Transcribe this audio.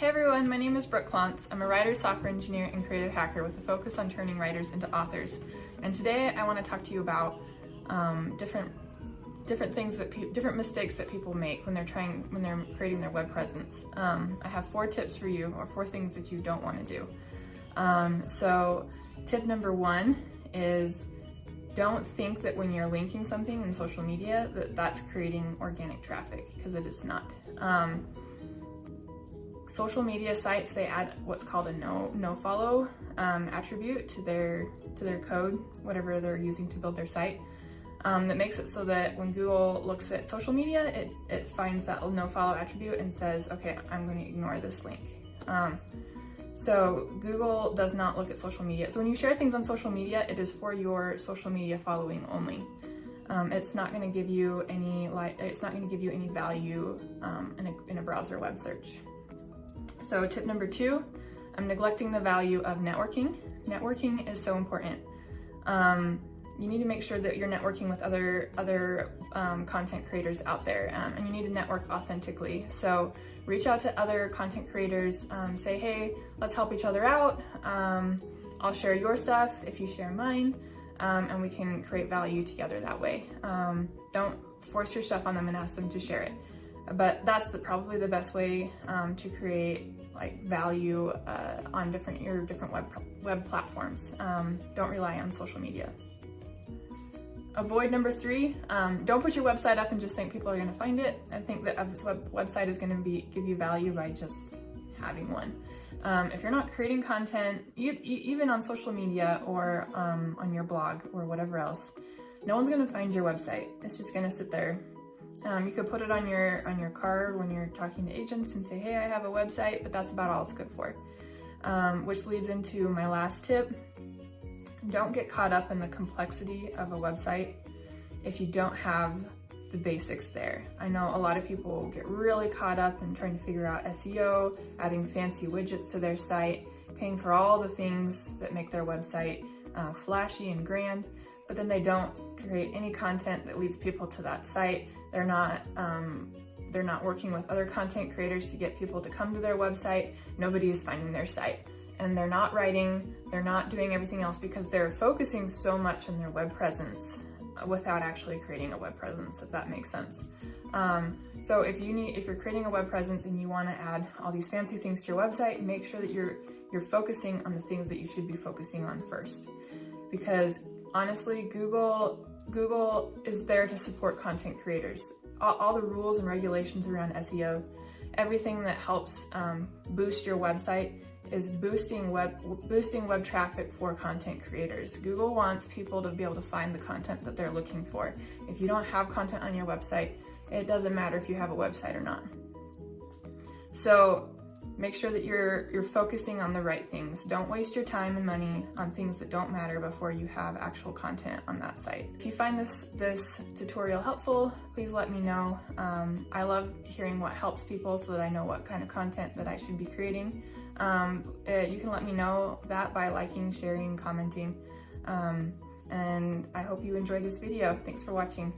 Hey everyone, my name is Brooke. I'm a writer, software engineer, and creative hacker with a focus on turning writers into authors. And today I want to talk to you about different mistakes that people make when they're creating their web presence. I have 4 tips for you, or 4 things that you don't want to do. So tip number 1 is don't think that when you're linking something in social media that's creating organic traffic, because it is not. Social media sites, they add what's called a no follow attribute to their code, whatever they're using to build their site. That makes it so that when Google looks at social media, it finds that no follow attribute and says, okay, I'm going to ignore this link. So Google does not look at social media. So when you share things on social media, it is for your social media following only. It's not going to give you any value in a browser web search. So tip number 2, I'm neglecting the value of networking. Networking is so important. You need to make sure that you're networking with other content creators out there, and you need to network authentically. So reach out to other content creators, say, hey, let's help each other out. I'll share your stuff if you share mine, and we can create value together that way. Don't force your stuff on them and ask them to share it. But that's probably the best way to create value on your different web platforms. Don't rely on social media. Avoid number 3. Don't put your website up and just think people are going to find it. I think that a website is going to give you value by just having one. If you're not creating content, even on social media or on your blog or whatever else, no one's going to find your website. It's just going to sit there. You could put it on your card when you're talking to agents and say, hey, I have a website, but that's about all it's good for. Which leads into my last tip. Don't get caught up in the complexity of a website if you don't have the basics there. I know a lot of people get really caught up in trying to figure out SEO, adding fancy widgets to their site, paying for all the things that make their website flashy and grand, but then they don't create any content that leads people to that site. They're not working with other content creators to get people to come to their website. Nobody is finding their site. And they're not writing, they're not doing everything else because they're focusing so much on their web presence without actually creating a web presence, if that makes sense. So if you're creating a web presence and you want to add all these fancy things to your website, make sure that you're focusing on the things that you should be focusing on first. Because honestly, Google is there to support content creators. All the rules and regulations around SEO, everything that helps boost your website is boosting web traffic for content creators. Google wants people to be able to find the content that they're looking for. If you don't have content on your website, it doesn't matter if you have a website or not. So make sure that you're focusing on the right things. Don't waste your time and money on things that don't matter before you have actual content on that site. If you find this tutorial helpful, please let me know. I love hearing what helps people so that I know what kind of content that I should be creating. You can let me know that by liking, sharing, commenting, and I hope you enjoyed this video. Thanks for watching.